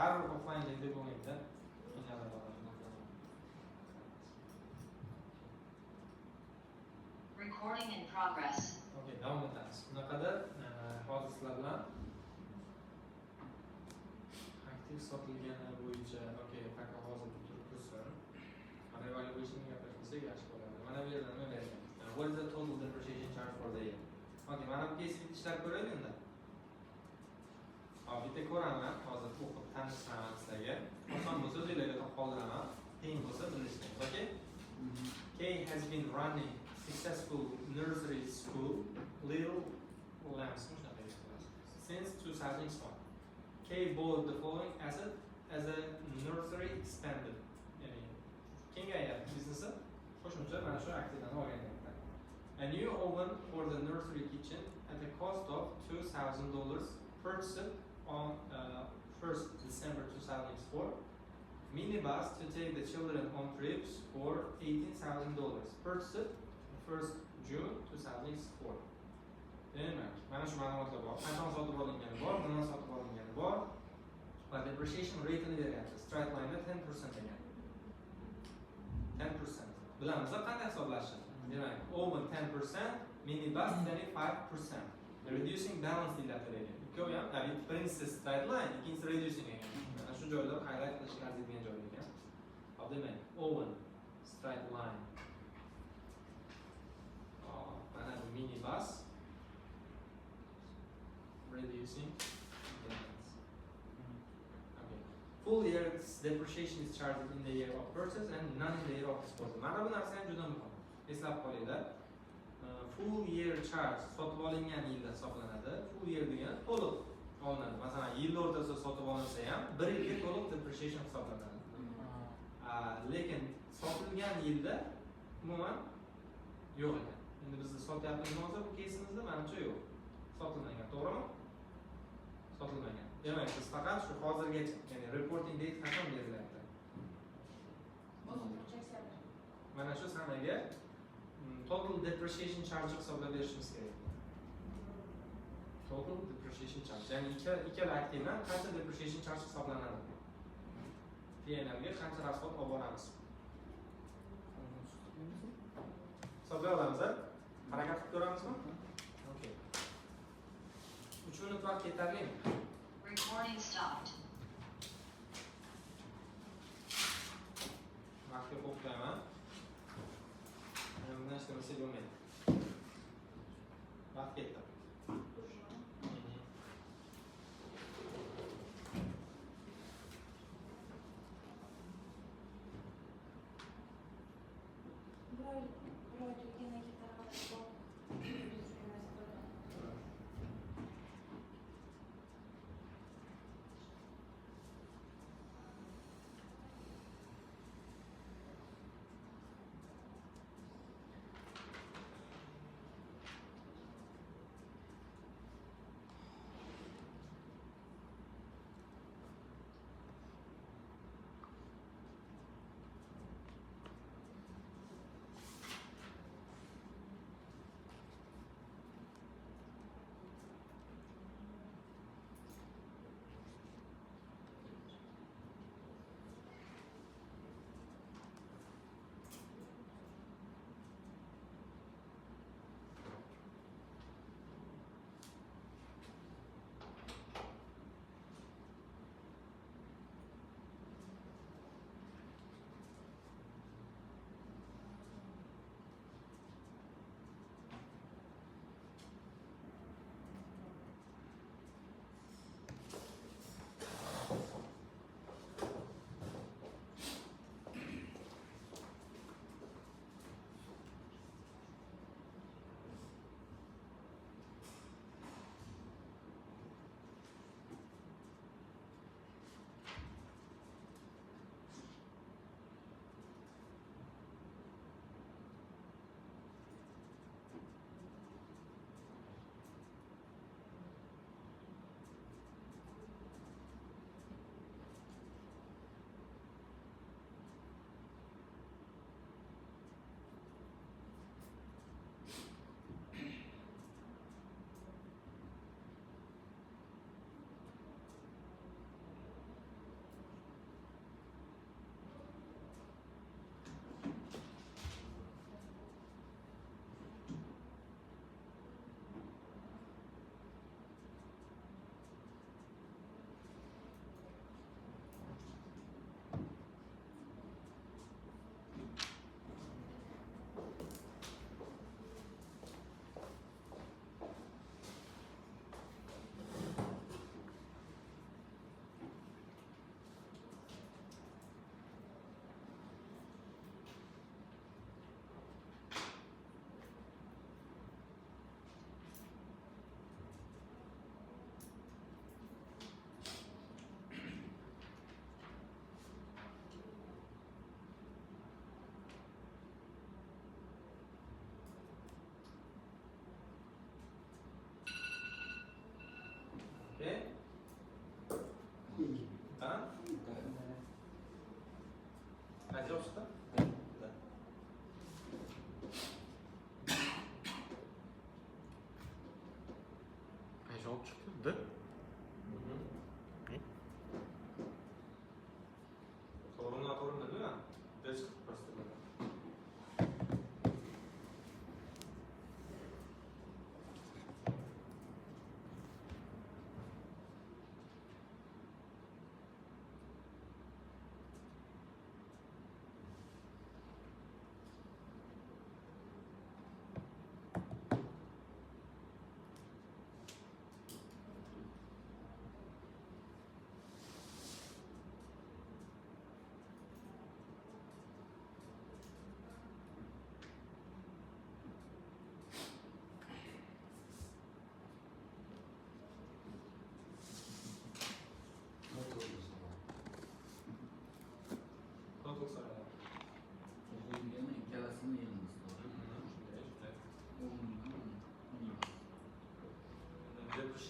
baribir offline deb bo'lmaydi. Recording in progress. Okay, davom etamiz. Bunaqada hozir sizlar bilan aktiv sotilgani bo'yicha, okay, faqat hozir turib tursin. Mana evaluation gapirsak yaxshi bo'ladi. Mana bu yerda nima beryapti? What is the total depreciation charge for the year? Okay, mana bu kesib ishlab ko'raylik endi. Hop, bitta ko'raman, hozir o'qib tanishtiraman sizlarga. Oson bo'lsa o'zinglarga qoldiraman, qiyin bo'lsa bilishmaysiz, okay? Kay has been running successful nursery school, Little Lambs, since 2001. Kay bought the following asset as a nursery expanded. Yani kengayapti biznesi. Qo'shimcha mana shu aktivlarni o'rganyapti. A new oven for the nursery kitchen at a cost of $2,000 purchased on 1st December 2004. Minibus to take the children on trips for $18,000 purchased 1st June 2004. Demak, mana shu ma'lumotlar bor. Qachon sotib olingani bor, nima sotib olingani bor. Va depreciation rate'ini beryapti. Straight line 10% ekan. 10%. Bilamiz qanday hisoblashni. Demak, oven 10%, minibus 25%. Reducing balance deyiladi ekan. Ikkovi ham, birinchisi straight line, ikkinchisi reducing ekan. Mana shu joylar highlight qilishga arziydigan joy ekan. Hop, demak, oven straight line. Mana bu minibus reducing balance. Okay. Full year depreciation is charged in the year of purchase and none in the year of disposal. Mana bu narsa ham juda muhim. Eslab qolinglar. Full year charge sotib olingan yilda hisoblanadi. Full year degan to'liq olinadi. Masalan, yil o'rtasida sotib olinsa ham 1 yilga to'liq depreciation hisoblanadi. Lekin sotilgan yilda umuman yo'q ekan. Endi biz sotyapmiz hozir bu kesimizda menimcha yo'q. Sotilmagan, to'g'rimi? Sotilmagan. Demak, biz faqat shu hozirgacha, ya'ni reporting date qachon berilyapti? Mana shu sanaga total depreciation charge hisoblab berishimiz kerak. Total depreciation charge. Ya'ni ikkala aktivdan qancha depreciation charge hisoblanadi? P&L ga qancha rasxod olib boramiz? Hisoblay olamiz-a? Harakat qilib ko'ramizmi? Okay. 3 minut vaqt yetarlimi? Recording stopped. Vaqtga qo'yib qo'yaman. Bundan ishlamasa bo'lmaydi. Vaqt ketdi.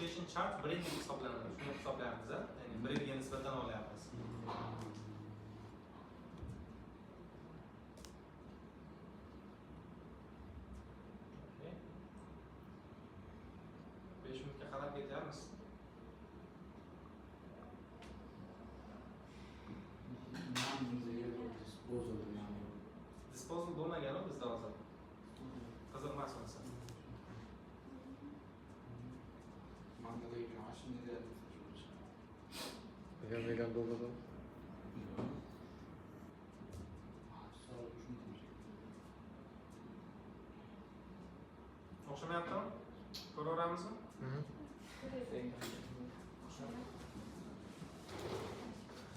depreciation charge 1 yillik hisoblanadi. Shuni hisoblayapmiz, ya'ni 1 yilga nisbatan olyapmiz. Okay. 5 minutga qarab ketyapmiz. Disposal bo'lmagan-ku bizda hozir. Qiziqmas unisi. Vegan bo'ladi. O'xshamayaptimi? Ko'raveramizmi?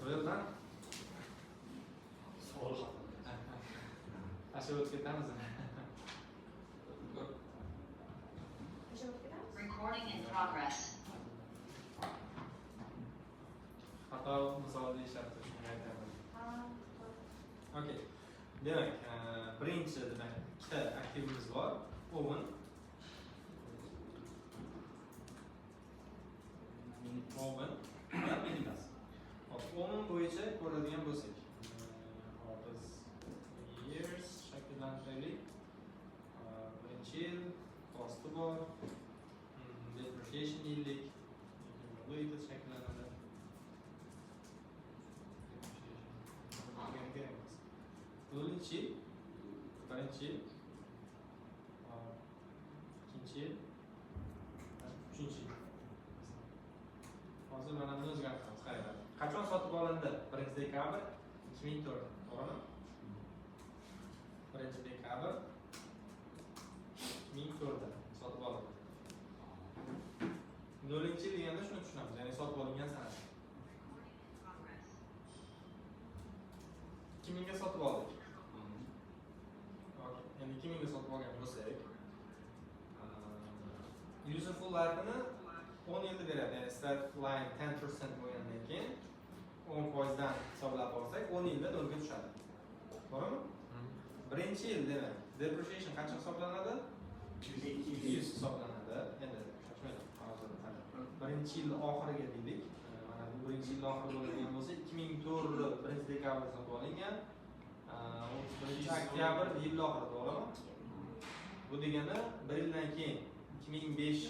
Qo'yildan. Asha o'tib ketamiz. Recording in progress. Xato misol deyishyapti, shunga aytaman. Okay. Demak, birinchi demak ikkita aktivimiz bor. Oven. Oven. Bilamiz. Oven bo'yicha ko'radigan bo'lsak, biz years shakllantiraylik. Birinchi yil costi bor. Depreciation yillik. Bo'yicha shakllanadi. Birinchi yil, ikkinchi yil, uchinchi yil. Hozir mana buni o'zgartiramiz. Qarang. Qachon sotib olindi? 1 dekabr 2004, to'g'rimi? 1 dekabr 2004 da sotib olindi. 0-yil deganda shuni tushunamiz, ya'ni sotib olingan sanasi. 2000 ga sotib oldik. Endi 2000 ga sotib olgan bo'lsak, useful life'ni 10 yilda beradi. Ya'ni start line 10% bo'lgandan keyin 10% dan hisoblab olsak, 10 yilda 0 ga tushadi. To'g'rimi? Birinchi yil demak, depreciation qancha hisoblanadi? 200 hisoblanadi. Endi shoshmaylik, hozir birinchi yil oxiriga deylik. Mana bu birinchi yil oxiri bo'ladigan bo'lsa, 2004 1 dekabr sotib olingan. 31 oktyabr yil oxiri, to'g'rimi? Bu degani 1 yildan keyin 2005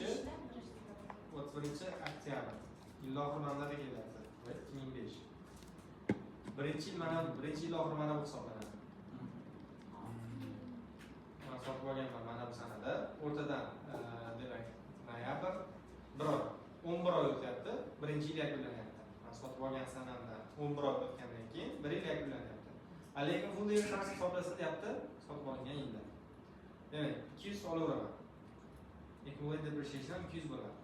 31 oktyabr yil oxiri mana bu kelyapti. 2005. Birinchi yil mana birinchi yil oxiri mana bu hisoblanadi. Mana sotib olganman mana bu sanada. O'rtadan demak noyabr 1 oy 11 oy o'tyapti. Birinchi yil yakunlanyapti. Mana sotib olgan sanamdan 11 oy o'tgandan keyin 1 yil yakunlanyapti. Lekin full year qancha hisoblasa deyapti? Sotib olingan yilda. Demak, 200 olaveraman. Accumulated depreciation 200 bo'ladi.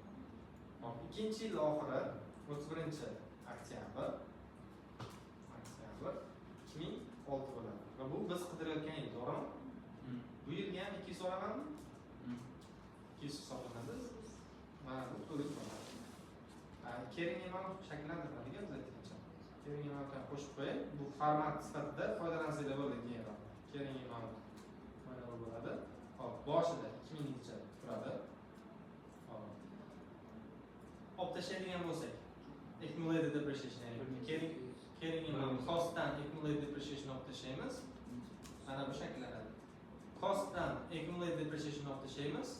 Hop, ikkinchi yil oxiri 31 oktyabr 2006 bo'ladi. Va bu biz qidirayotgan yil, to'g'rimi? Bu yilga ham 200 olamanmi? 200 hisoblanadi. Mana bu to'liq bo'ladi. Carrying amount shakllantiriladigan biz aytgancha. Carrying amountni qo'shib qo'yay. Bu format sifatida foydalansanglar bo'ladi keyinroq. Carrying amount mana bu bo'ladi. Hop, boshida 2000 gacha turadi. Hop. Olib tashlaydigan bo'lsak, accumulated depreciation, ya'ni carrying amount costdan accumulated depreciation olib tashlaymiz. Mana bu shakllanadi. Costdan accumulated depreciation olib tashlaymiz.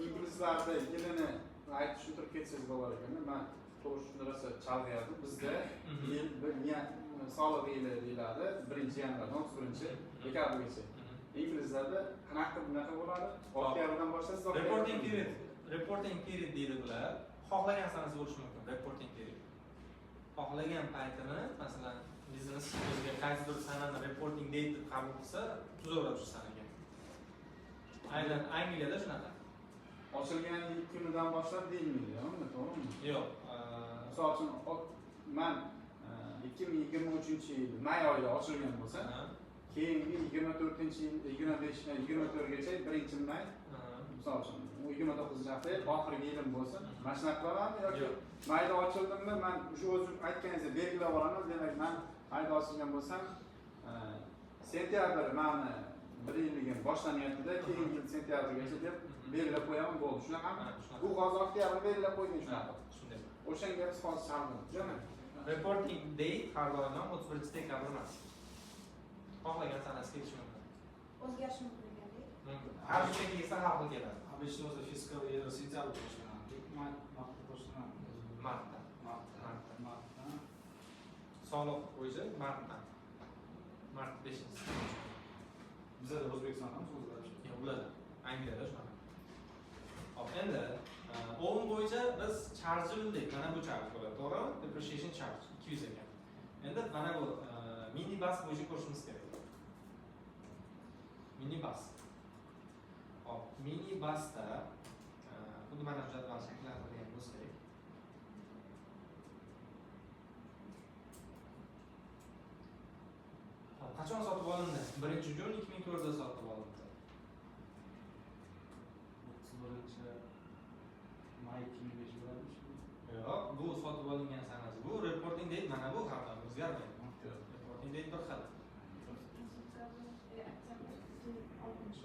İngilizlarda yilini aytib tushuntirib ketsangiz bo'lar ekan. Men to'g'ri shunday rosa chalg'iyapti. Bizda yil soliq yili deyiladi. 1-yanvardan 31-dekabrgacha. İngilizlarda qanaqa bunaqa bo'ladi? Oktyabrdan boshlaysiz. Reporting period deydi bular. Xohlagan sanasi bo'lishi mumkin. Reporting period. Xohlagan paytini, masalan, biznes o'ziga qaysidir sanani reporting date deb qabul qilsa, tuzaveradi shu sanaga. Aynan Angliyada shunaqa. Ochilgan kunidan boshlab deyilmaydi, to'g'rimi? Yo'q. Misol uchun men 2023-yil may oyida ochilgan bo'lsa, keyingi 24-gacha 1-may, misol uchun 29-hafta oxirgi yilim bo'lsa, mana shunaqa qilamanmi yoki mayda ochildimmi, men shu o'zim aytganingizdek belgilab olaman, demak men ayda ochgan bo'lsam, sentyabr mani 1 yilligim boshlanyapti-da, keyingi yil sentyabrgacha deb belgilab qo'yaman, bo'ldi. Shunaqami? Bu hozir oktyabr belgilab qo'ygan shunaqa. Shunday. O'shanga biz hozir chaldim. Jo'na. Reporting date har doim 31-dekabr emas. Xohlagan sanasi kelishi mumkin. O'zgarishi mumkin ekanda. Mumkin. Har shunga kelsa har xil keladi. Обычно o'zi fiskal yil sentyabr boshlanadi. Martda boshlanadi. Martda. Martda. Soliq bo'yicha martdan. Mart 5-si. Bizda O'zbekistonda ham o'zgarish. Yo'q, bo'ladi. Angliyada shunaqa. Hop, endi o'yin bo'yicha biz charge bildik. Mana bu charge bo'ladi, to'g'rimi? Depreciation charge 200 ekan. Endi mana bu minibus bo'yicha ko'rishimiz kerak. Minibus. Hop, minibusda xuddi mana bu jadval shakllantirgan bo'lsak, qachon sotib olindi? 1-iyun 2004da sotib olindi. 31-may 2005 bo'ladi. Yo'q, bu sotib olingan sanasi. Bu reporting date mana bu har doim o'zgarmaydi. Reporting date bir xil.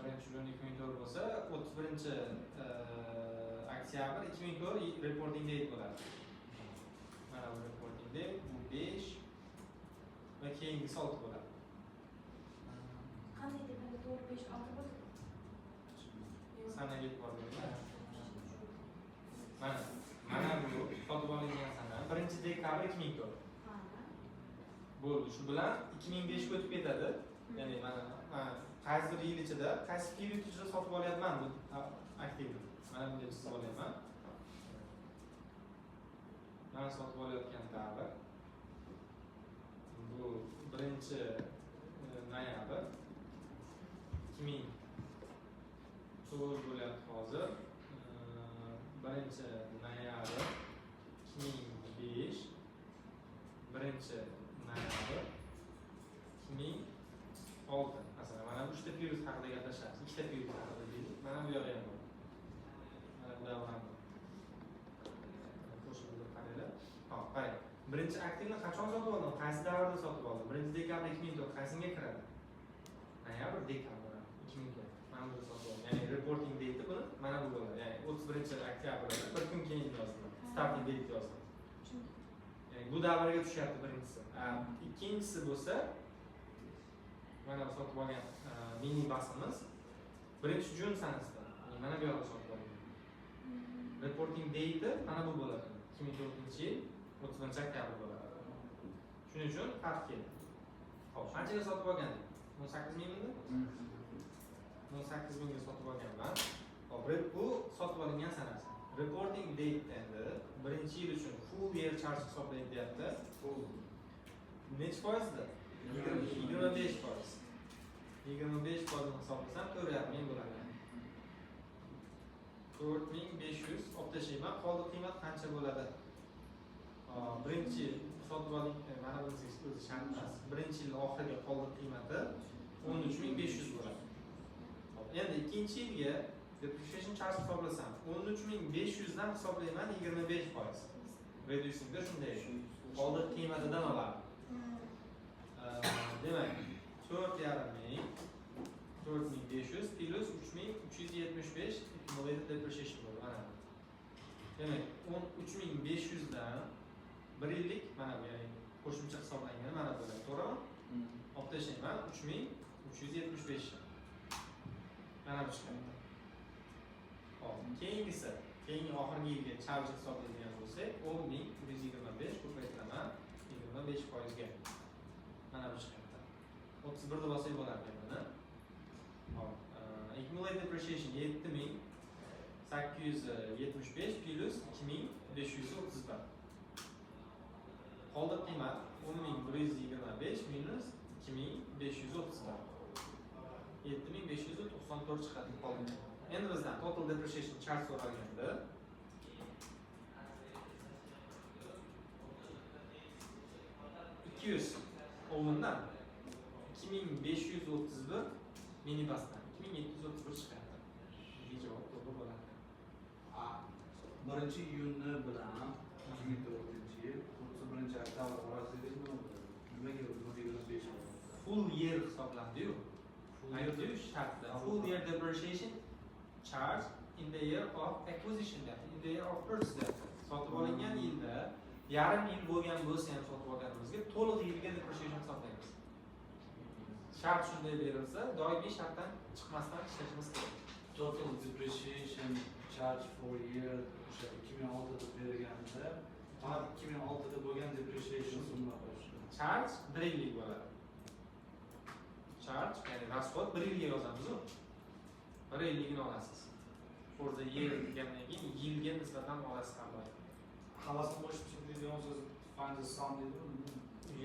1-iyun 2004 bo'lsa, 31-oktyabr 2004 reporting date bo'ladi. Mana bu reporting date, bu 5 va keyingisi 6 bo'ladi. Qanday deb to'g'ri 5 6 bo'ladi? Sanaga e'tibor bering. Mana bu sotib olingan sana 1-dekabr 2004. Bo'ldi. Shu bilan 2005 ga o'tib ketadi. Ya'ni mana qaysi bir yil ichida, qaysi period ichida sotib olyapman bu aktivni. Mana bunday chizib olyapman. Mana sotib olayotgan davr. Bu 1-noyabr 2004 bo'lyapti hozir. 1-noyabr 2005, 1-noyabr 2006. Masalan, mana bu 3ta period haqida gaplashamiz. 2ta period haqida deylik. Mana bu yoqda ham bor. Mana bu davr ham bor. Qo'shimcha qaranglar. Hop, qarang. Birinchi aktivni qachon sotib oldim? Qaysi davrda sotib oldim? 1-dekabr 2004 qaysiga kiradi? Noyabr, dekabr 2004. Mana bu sotib oldim. Ya'ni reporting date buni mana bu bo'ladi. Ya'ni 31-oktyabr bir kun keyin yozdim. Starting date yozdim. Ya'ni bu davrga tushyapti birinchisi. Ikkinchisi bo'lsa mana bu sotib olgan mini basimiz 1-iyun sanasida. Mana bu yoqda sotib olgan. Reporting date mana bu bo'ladi. 2004-yil 31-oktyabr bo'ladi. Shuning uchun farq keldi. Xo'p, qanchaga sotib olgandik? 18 mingmi? 18 mingga sotib olganman. Hop, bu sotib olingan sanasi. Reporting date endi 1-yil uchun full year charge hisoblaydi deyapti. Necha foizda? 25%. 25% hisoblasam 4,5 ming bo'ladi. 4500 olib tashlayman. Qoldiq qiymat qancha bo'ladi? Birinchi sotib oling, mana bunisi o'zi shart emas. 1-yil oxiriga qoldiq qiymati 13500 bo'ladi. Hop, endi ikkinchi yilga depreciation charge hisoblasam 13500 dan hisoblayman 25%. Reducingda shunday. Qoldiq qiymatidan oladi. Demak, 4,5 ming 4500 plus 3375 accumulated depreciation bo'ladi. Mana. Demak, 13500 dan 1 yillik mana bu, ya'ni qo'shimcha hisoblangan mana bu bo'ladi. To'g'rimi? Olib tashlayman 3375. Mana bu chiqadi. Hop, keyingisi, keyingi oxirgi yilga charge hisoblaydigan bo'lsak, 10125 ko'paytiraman 25% ga. Mana bu chiqadi. 31 da bosak bo'lardi buni. Hop, accumulated depreciation 7875 plus 2531. Qoldiq qiymat 10125 minus 2531. 7594 chiqadi qoldiq. Endi bizdan total depreciation charge so'ralganda o'yindan 2531 minibusdan 2731 chiqadi. Bu javob to'g'ri bo'ladi. 1-iyun bilan 2004-yil 31-oktyabr orasidagi nima bo'ladi? nimaga 0,5 full year hisoblanadi-yu. Aytdi-yu shartda. Full year depreciation charge in the year of acquisition deyapti. In the year of purchase deyapti. Sotib olingan yilda yarim yil bo'lgan bo'lsa ham sotib olganimizga to'liq yilga depreciation hisoblaymiz. Shart shunday berilsa, doimiy shartdan chiqmasdan ishlashimiz kerak. Total depreciation charge for year o'sha 2006 da berganda, faqat 2006 da bo'lgan depreciation summa qo'shdi. Charge 1 yillik bo'ladi. Charge ya'ni rasxod 1 yilga yozamiz-ku. 1 yilligini olasiz. For the year degandan keyin yilga nisbatan olasiz qanday? Havasini qo'shib deydigan so'z find the sum deydimi?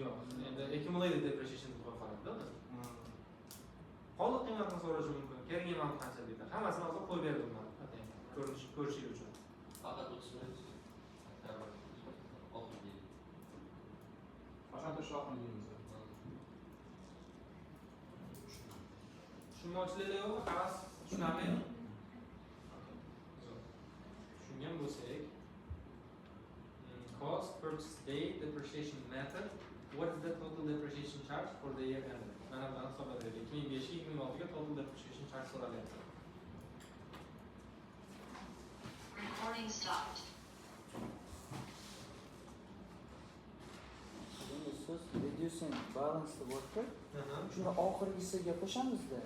Yo'q, endi accumulated depreciation deb qo'yib qoladi-da. Qoliq qiymatini so'rashi mumkin. Kerak amount qancha deydi. Hammasini hozir qo'yib berdim man. Ko'rishingiz uchun. Faqat 30 foiz. Qachon shohini deymiz. Tushunmovchiliklar yo'qmi? Havas tushunarlimi? Tushungan bo'lsak, cost, purchase date, depreciation method. What is the total depreciation charge for the year ended? Mana bundan hisoblaydi. 2005-2006 ga total depreciation charge so'ralyapti. Recording stopped. Endi siz reducing balance deb o'tdi. Shuni oxirgisiga qo'shamizda.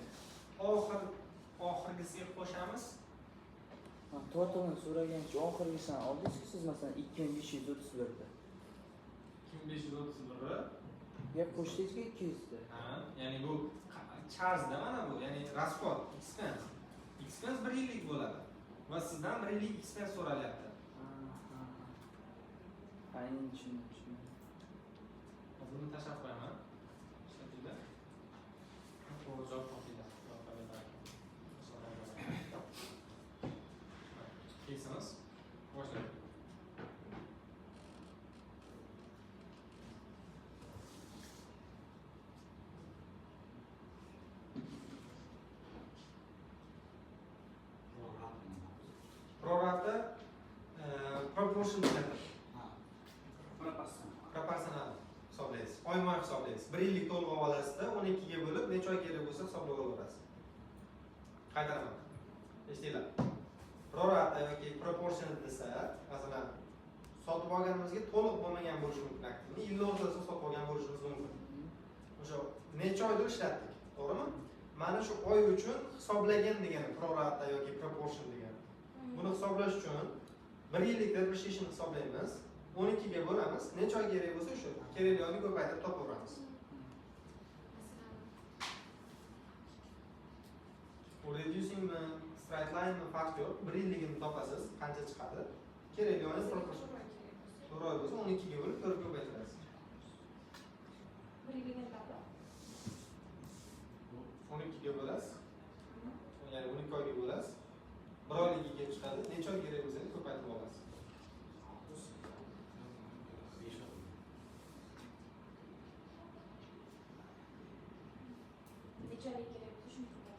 Oxirgisiga qo'shamiz. Totalni so'ragancha oxirgisini oldingizki siz masalan 2531 da. 2531 Gap qo'shdingizki 200 da. ha, ya'ni bu charge-da mana bu, ya'ni rasxod, expense. Expense 1 yillik bo'ladi. Va sizdan 1 yillik expense so'ralyapti. Aynan tushundim. Buni tashlab qo'yaman. Shaklda. To'g'ri javob topinglar. Kesamiz. Boshlaymiz. Prorata proportion method. Proporsional hisoblaysiz. Oyma hisoblaysiz. 1 yillik to'lov olasizda 12 ga bo'lib necha oy kerak bo'lsa hisoblab olaverasiz. Qaytaraman. Eshitdinglar? Prorata yoki proportional desa, masalan, sotib olganimizga to'liq bo'lmagan bo'lishi mumkin aktivni. Yilni o'rtasida sotib olgan bo'lishimiz mumkin. O'sha necha oyda ishlatdik, to'g'rimi? Mana shu oy uchun hisoblagan degani prorata yoki proportion degani. Buni hisoblash uchun 1 yillik depreciation hisoblaymiz. 12 ga bo'lamiz. Necha oy kerak bo'lsa shu. Kerakli oyni ko'paytirib topaveramiz. Reducing straight line farqi yo'q. 1 yilligini topasiz, qancha chiqadi? Kerakli oyni proportion. To'g'ri oy bo'lsa 12 ga bo'lib 4 ga ko'paytirasiz. 1 yilligini topib 12 ga bo'lasiz. Ya'ni 12 oyga bo'lasiz. 1 oyligiga kelib chiqadi. Necha oy kerak bo'lsa ko'paytirib olasiz. necha oylik kerak bo'lsa shuni topib.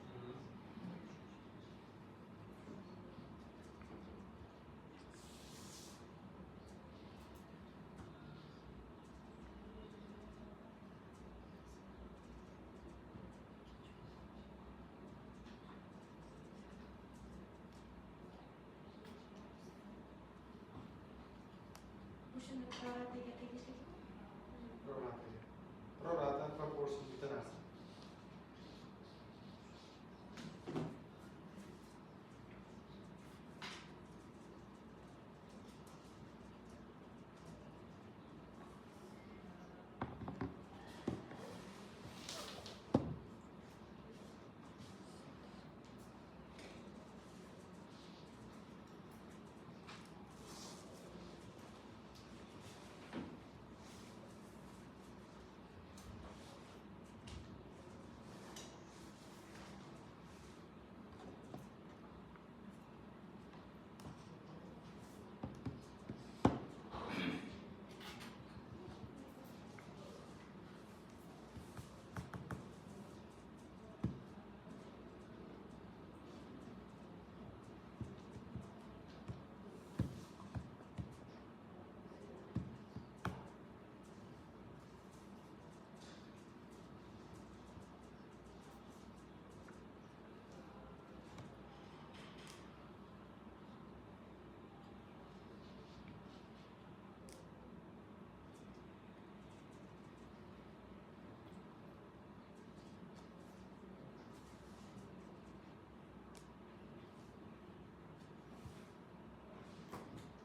Bu shuni prorataga tegishli. Prorata proportion bitta narsa.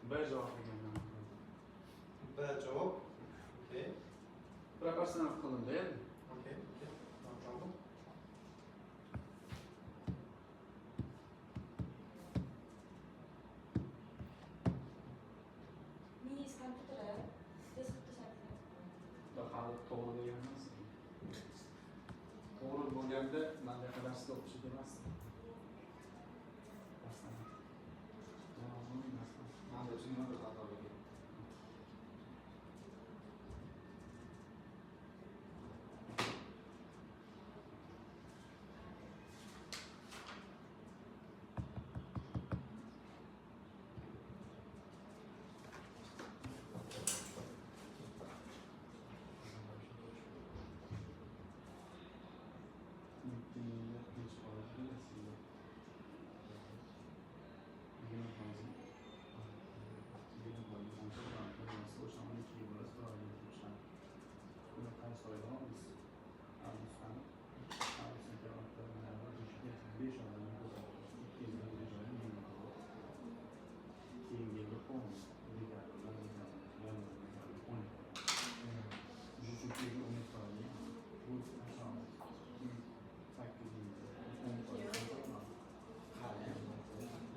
B javob berganman. B javob. Okay. Proporsional qilindi endi. Okay. Okay. No problem. Minis kompyuteri desktopda ishlatadi. Hali to'g'ri degan emas. To'g'ri bo'lganda bunday qadar sizga o'qishi emas. Mana uchun nima bir xato bo'lgan.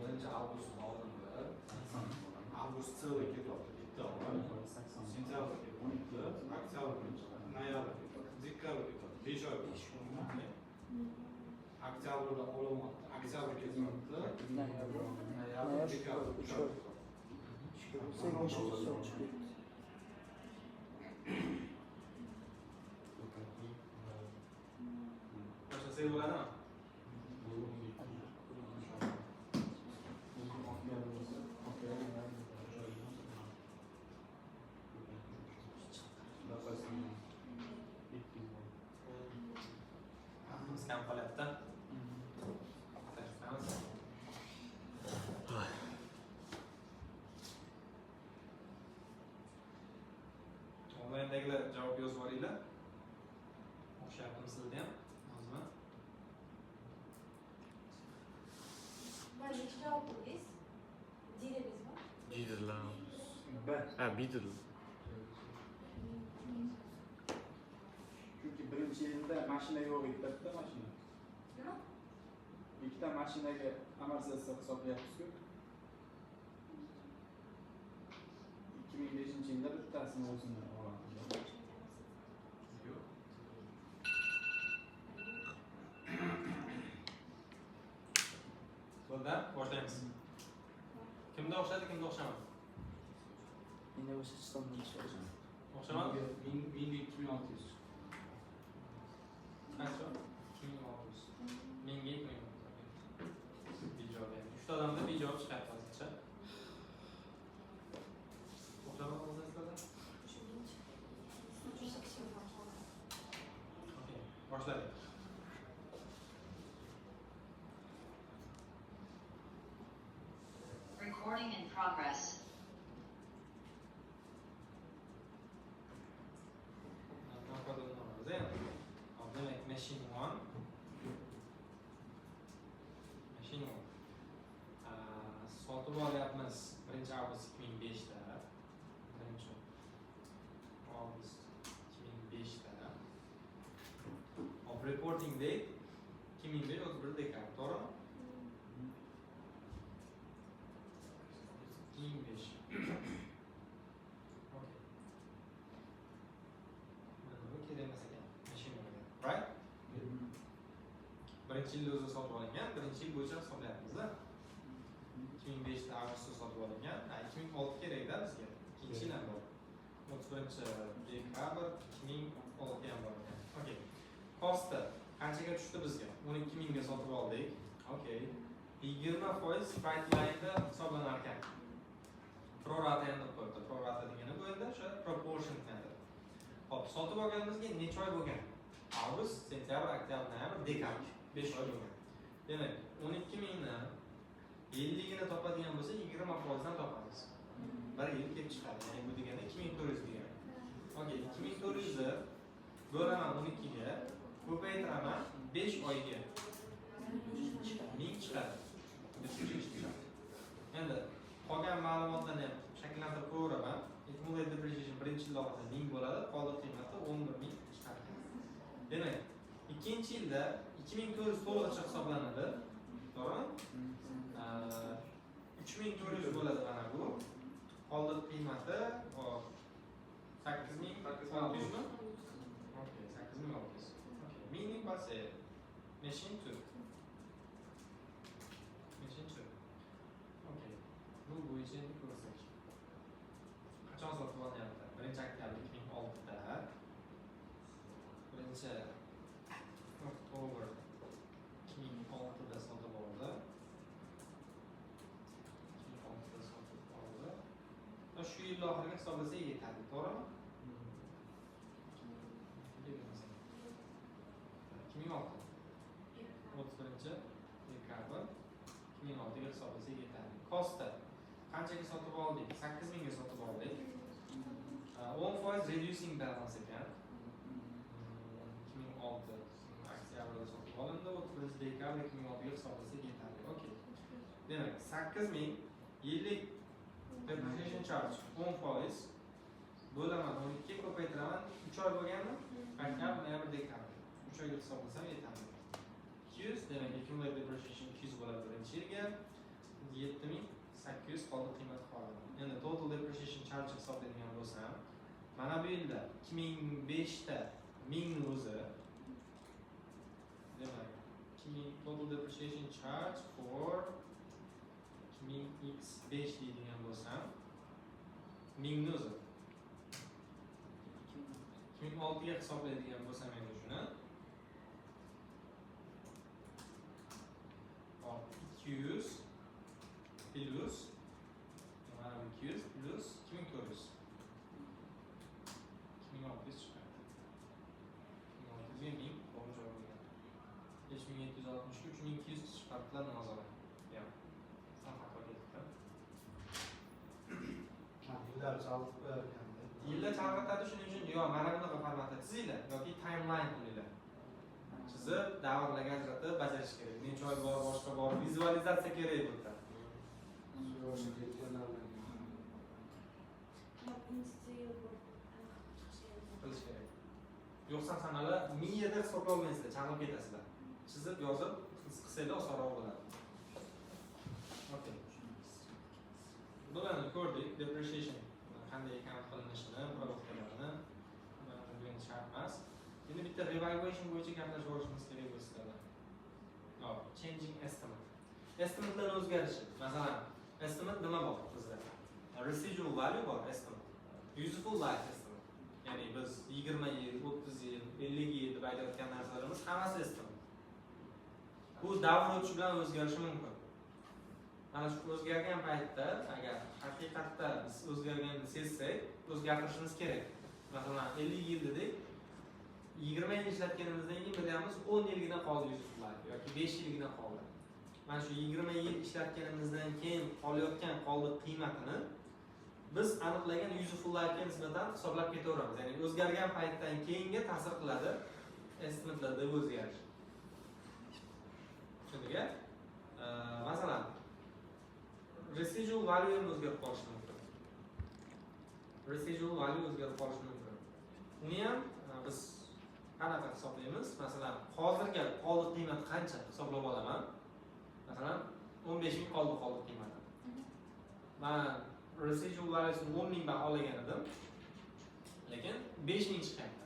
Birinchi avgust oldinda avgust sirga ketyapti bitta oy. Sentyabr ketyapti, oktyabr, noyabr ketyapti, dekabr ketyapti, 5 oy. Oktyabrda olaman. Oktyabr ketyapti, noyabr, dekabr 3 oy. Boshlasak bo'ladimi? Hammamiz kam qolyapti. Tashlaymiz. Onlayndagilar javob yozib olinglar. O'xshyaptimi sizda ham? Yozma. Mana necha javob berdingiz? D dedingizmi? Beetle. B. Ha, Beetle. Chunki birinchi yilda mashina yo'q edi, bitta mashina. Nima? Ikkita mashinaga amortizatsiya hisoblayapmiz-ku. 2005-yilda bittasini o'zini olamiz. Bo'ldi, boshlaymiz. Kimga o'xshadi, kimga o'xshamadi? Yine bu sistemden soracağım. O'xshamadi? 2600. Qancha? 2600. 1600. Bijob endi. 3 ta odamda bijob chiqyapti hozircha. O'xshamadi o'zingizlarda? Okey, boshladik. Recording in progress. Demek machine 1. Machine 1. Sotib olyapmiz 1 avgust 2005da. 1 avgust 2005da. Of reporting date 2005 31 dekabr, to'g'rimi? 2005. Okay. Mana bu kerak emas ekan. Machine 1. Right? Birinchi yilda o'zi sotib olingan, birinchi yil bo'yicha hisoblayapmiz-da. 2005 avgustda sotib olingan. 2006 kerak-da bizga. Ikkinchi yil ham bor. 31 dekabr 2006 ham bor ekan. Okay. Cost qanchaga tushdi bizga? 12 mingga sotib oldik. Okay. 20% price line'da hisoblanar ekan. Prorata endi qo'yibdi. Prorata degani bu endi o'sha proportion endi. Hop, sotib olganimizga necha oy bo'lgan? Avgust, sentyabr, oktyabr, noyabr, dekabr. 5 oy bo'lgan. Demak, 12 mingni 50 gini topadigan bo'lsa, 20% dan topamiz. 1 yil kelib chiqadi. Ya'ni bu degani 2400 degani. Okay, 2400 ni bo'laman 12 ga, ko'paytiraman 5 oyga. 1000 chiqadi. Endi qolgan ma'lumotlarni ham shakllantirib qo'yaveraman. Accumulated depreciation birinchi yil oxirida 1000 bo'ladi, qoldiq qiymati 11000 chiqadi. Demak, ikkinchi yilda 2400 to'lig'icha hisoblanadi. To'g'rimi? 3400 bo'ladi mana bu. Qoldiq qiymati 8600 mi? Okey, 8600. Okey, meaning basi machine 2. Machine 2. Okey. Bu bo'yicha endi ko'rsak. Qachon sotib olinyapti? 1-oktyabr 2006 da. Birinchi oktyabr 2006 da sotib oldi. 2006 da sotib oldi. Shu yil oxiriga hisoblasak yetadi, to'g'rimi? 2006. 31 dekabr 2006 ga hisoblasak yetadi. Kosta qanchaga sotib oldik? 8000 ga sotib oldik. 10% reducing balance ekan. 2006 oktyabrda sotib olindi, 31 dekabr 2006 ga hisoblasak yetadi. Okey. Demak, 8000 yillik depreciation charge 10% bo'laman 12 ga ko'paytiraman. 3 oy bo'lganmi? Oktyabr, noyabr, dekabr. 3 oyga hisoblasam yetadi. 200 demak accumulated depreciation 200 bo'ladi birinchi yilga. 7800 qoldiq qiymat qoladi. Endi total depreciation charge hisoblaydigan bo'lsam, mana bu yilda 2005 da 1000 ni o'zi demak 2000 total depreciation charge for 2000x5 deydigan bo'lsam 1000 ni o'zi 2006 ga hisoblaydigan bo'lsam endi shuni 200 plus mana 200 plus 2400 2600 chiqadi. 2600 ga 1000 qo'shimcha bo'lgan. 5763 3200 chiqardilar nazorat. Ya. Safar ketdi. Yillar chalg'ib qo'yarganda. Yillar chalg'itadi shuning uchun yo mana bunaqa formatda chizinglar yoki timeline qilinglar. Chizib, davrlarga ajratib bajarish kerak. Necha oy bor, boshqa bor, vizualizatsiya kerak bu yerda. O'sha ketganlardan Qilish kerak. Yo'qsa sanalar miyada hisoblay olmaysizlar, chalg'ib ketasizlar. Chizib, yozib, qilsanglar osonroq bo'ladi. Okey. Bularni ko'rdik, depreciation qanday ekan qilinishini, probabilitalarini, bu endi shart emas. Endi bitta revaluation bo'yicha gaplashib olishimiz kerak bu sizlarga. Hop, changing estimate. Estimatelar o'zgarishi. Masalan, estimate nima bor bizda? Residual value bor estimate. Useful life estimate. Ya'ni biz 20 yil, 30 yil, 50 yil deb aytayotgan narsalarimiz hammasi estimate. Bu davr o'tishi bilan o'zgarishi mumkin. Mana shu o'zgargan paytda agar haqiqatda biz o'zgarganini sezsak, o'zgartirishimiz kerak. Masalan, 50 yil dedik, 20 yil ishlatganimizdan keyin bilyapmiz 10 yilgina qoldi yuzlar yoki 5 yilgina qoldi. Mana shu 20 yil ishlatganimizdan keyin qolayotgan qoldiq qiymatini biz aniqlagan useful life'ga nisbatan hisoblab ketaveramiz. Ya'ni o'zgargan paytdan keyinga ta'sir qiladi estimate'larda o'zgarish. Tushundingmi? Masalan, residual value ham o'zgarib qolishi mumkin. Residual value o'zgarib qolishi mumkin. Uni ham biz qanaqa hisoblaymiz? Masalan, hozirgi qoldiq qiymati qancha hisoblab olaman? Masalan, 15000 qoldiq qiymati. Men residual valuesini 10000 baholagan edim. Lekin 5000 chiqyapti.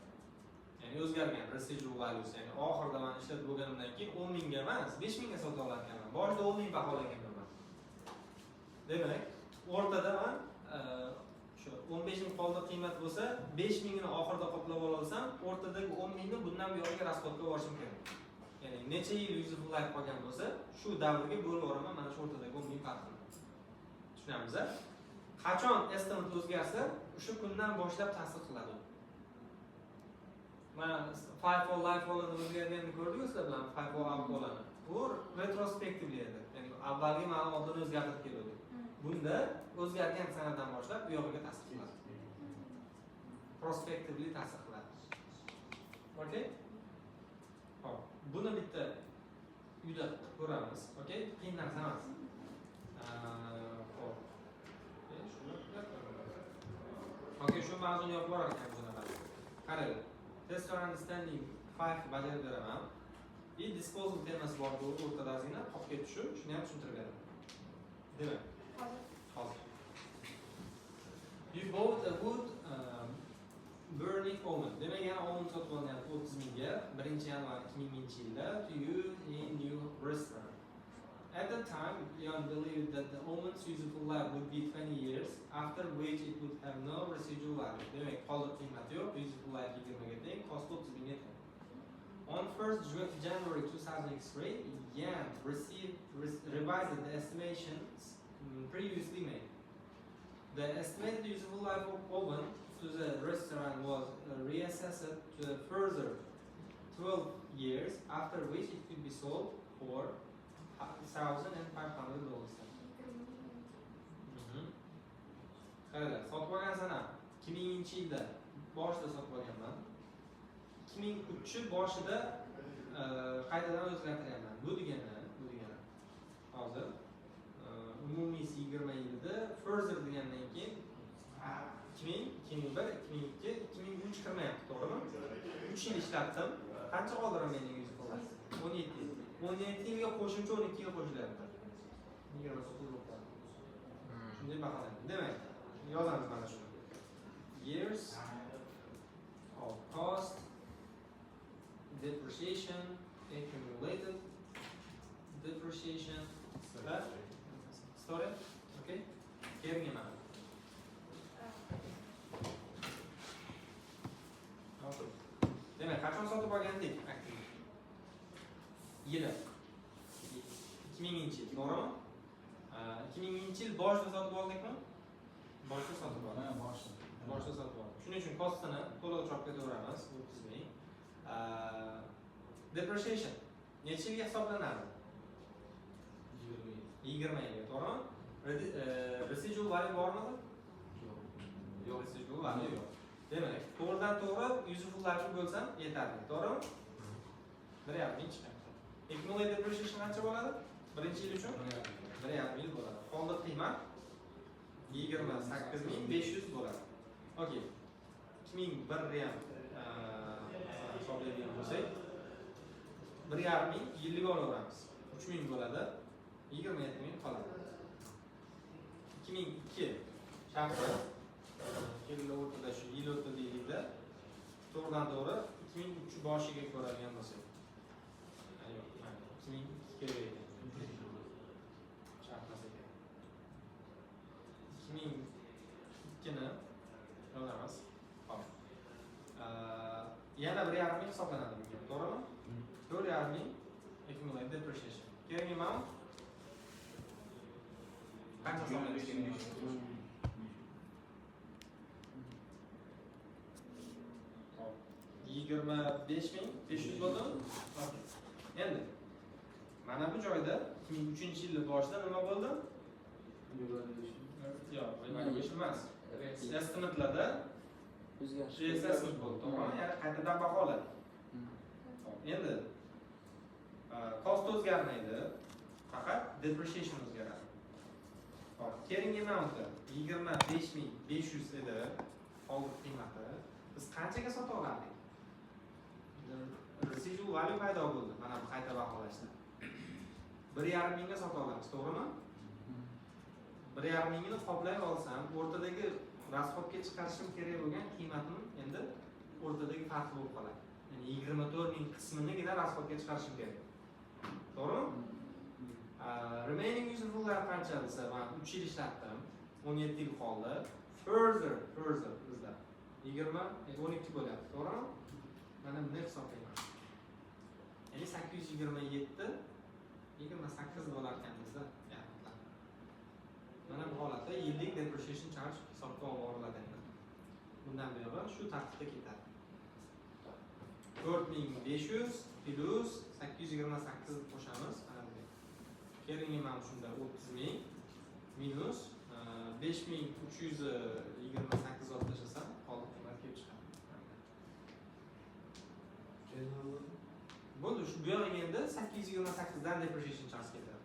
Ya'ni o'zgargan residual values, ya'ni oxirida men ishlatib bo'lganimdan keyin 10000 ga emas, 5000 ga sota olarkanman. Boshida 10000 baholaganman. Demak, o'rtada men shu 15000 qoldiq qiymat bo'lsa, 5000 ni oxirida qoplab olsam, o'rtadagi 10000 ni bundan buyog'iga rasxodga yuborishim kerak. Ya'ni necha yil useful life qolgan bo'lsa, shu davrga bo'lib o'raman mana shu o'rtadagi 10000 farqini. Tushunamizmi? Qachon estimate o'zgarsa, o'sha kundan boshlab ta'sir qiladi. Mana FIFO life o'rnida o'zgarganini ko'rdingiz sizlar bilan FIFO avvalani. Bu retrospektivli edi. Ya'ni avvalgi ma'lumotlarni o'zgartirib keladi. Bunda o'zgargan sanadan boshlab bu yog'iga ta'sir qiladi. Prospectively ta'sir qiladi. Okey? Hop, buni bitta uyda ko'ramiz. Okey? Qiyin narsa emas. Hop. Okay, shu mavzuni yopib borar ekanmiz unaqa. Qarang. Test for understanding 5 bajarib beraman. Disposal temasi bor bu o'rtada ozgina qolib tushib, shuni ham tushuntirib beraman. Demak, hozir. You bought a wood burning oven. Demak, yana oven sotib olgan 30 mingga 1-yanvar 2000-yilda to use in new restaurant. At the time, Leon believed that the oven's useful life would be 20 years, after which it would have no residual value. Demak, qoldiq qiymati yo'q, useful life 20 ga teng, cost 30 mingga teng. On 1st January 2003, Yan revised the estimations previously made. The estimated useful life of oven to the restaurant was reassessed to a further 12 years, after which it could be sold for $1,500. Qaranglar, sotib olgan sana 2000-yilda boshida sotib olganman. 2003 boshida qaytadan o'zgartiryapman. Bu degani hozir umumiy 20 yilda further degandan keyin 2000, 2001, 2002, 2003 kirmayapti, to'g'rimi? 3 yil ishlatdim. Qancha qoldiraman mening yuz qo'llas? 17 yil. 17 yilga qo'shimcha 12 yil qo'shilyapti. 29 o'qdan. Shunday baholanadi. Demak, yozamiz mana shuni. Years of cost, depreciation, accumulated depreciation, story, okay? Keling mana. Demak, qachon sotib olgandik? Yili 2000-yil, to'g'rimi? 2000-yil boshida sotib oldikmi? Boshida sotib oldik. Boshida sotib oldik. Shuning uchun kostini to'liq chopga to'g'ramiz, 30 ming. Depreciation necha yilga hisoblanadi? 20 yilga, to'g'rimi? Residual value bormi? Yo'q, residual value yo'q. Demak, to'g'ridan to'g'ri useful life bo'lsam yetarli, to'g'rimi? 1,5 ming chiqadi. Accumulated depreciation qancha bo'ladi? Birinchi yil uchun 1,5 yil bo'ladi. Qoldiq qiymat 28,500 bo'ladi. Okay. 2001 ham hisoblaydigan bo'lsak, 1,5 ming yillik olaveramiz. 3 ming bo'ladi. 27 ming qoladi. 2002 shahri yil o'rtada shu yil o'rtadagida to'g'ridan to'g'ri 2003 boshiga ko'radigan bo'lsak. Yo'q, 2002 kerak ekan. Shartmas ekan. 2002 ni yozamiz. Hop. Yana 1,5 ming hisoblanadi bunga, to'g'rimi? 4,5 ming accumulated depreciation. Kerak amount qancha hisoblanadi kerak? 25,500 bo'ldi. Endi mana bu joyda 2003-yil boshida nima bo'ldi? Yo'q, evaluation emas. Estimatelarda reassessment bo'ldi, to'g'rimi? Ya'ni qaytadan baholadi. Endi cost o'zgarmaydi, faqat depreciation o'zgaradi. Hop, carrying amount 25,500 edi, qoldiq qiymati. Biz qanchaga sota olardik? Residual value paydo bo'ldi mana bu qayta baholashda. 1,5 mingga sota olamiz, to'g'rimi? 1,5 mingni qoplay olsam, o'rtadagi rasxodga chiqarishim kerak bo'lgan qiymatim endi o'rtadagi farq bo'lib qoladi. Ya'ni 24 ming qisminigina rasxodga chiqarishim kerak. To'g'rimi? Remaining useful life qancha desa, men 3 yil ishlatdim, 17 yil qoldi. Further bizda 12 bo'lyapti, to'g'rimi? Mana bunday hisoblayman. Ya'ni 827 28 bo'lar ekan bizda. Mana bu holatda yillik depreciation charge hisobga olinadi endi. Bundan buyog'i shu tartibda ketadi. 4500 plus 828 qo'shamiz. Mana bunday. Carrying amount shunda 30 ming minus 5328 olib tashlasam, qoldiq qiymat kelib chiqadi. Bo'ldi, shu bu yog'iga endi 828 dan depreciation charge ketadi.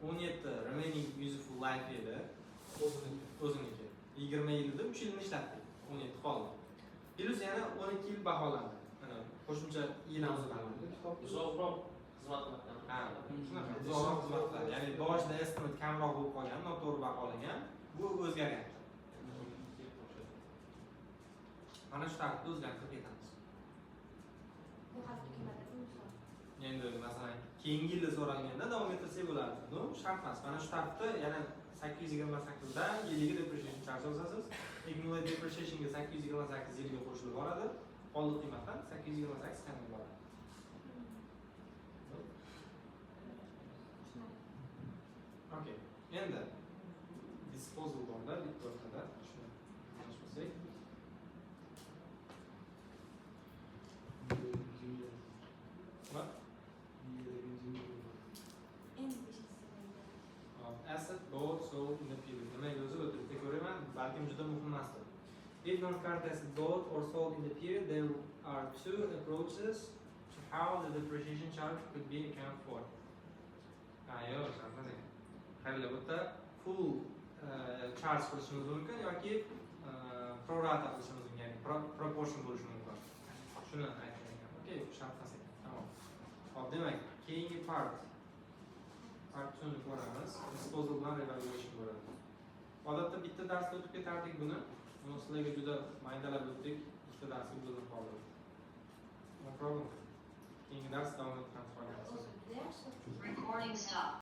17 remaining useful life edi. O'ziniki. 20 yilda 3 yilni ishlatdik. 17 qoldi. Plus yana 12 yil baholandi. Mana qo'shimcha yil ham o'zgardi. Uzoqroq xizmat qilgan. Ha, shunaqa. Uzoqroq xizmat qiladi. Ya'ni boshida estimate kamroq bo'lib qolgan, noto'g'ri baholangan. Bu o'zgaryapti. Mana shu tartibda o'zgartirib ketamiz. Bu hafta qiymatini misol. Endi masalan, keyingi yilda so'ralganda davom ettirsak bo'ladi. Bu shart emas. Mana shu tartibda yana 828 dan yiliga depreciation charge yozasiz. Accumulated depreciationga 828 yilga qo'shilib boradi. Qoldiq qiymatdan 828 kamib boradi. Okay. Endi disposal borda bitta o'rtada shuni tanishmasak. What? Endi beshinchisi. Asset bought sold in the period. Nima yozib o'tiribdi ko'raman, balkim juda muhim emasdir. If non-current asset bought or sold in the period, there are two approaches to how the depreciation charge could be accounted for. Yo'q, shunday. Qaranglar, bu yerda full charge qilishimiz mumkin yoki pro rata qilishimiz mumkin, ya'ni proportion bo'lishi mumkin. Shuni aytgan ekan. Okay, shart qilsak. Tamom. Hop, demak, keyingi part 2ni ko'ramiz. Disposal bilan revaluation bo'ladi. Odatda bitta darsda o'tib ketardik buni. Buni sizlarga juda maydalab o'tdik. Bitta darsga bo'linib qoldi. No problem. Keyingi dars davom ettiramiz. O'zi juda yaxshi. Recording stopped.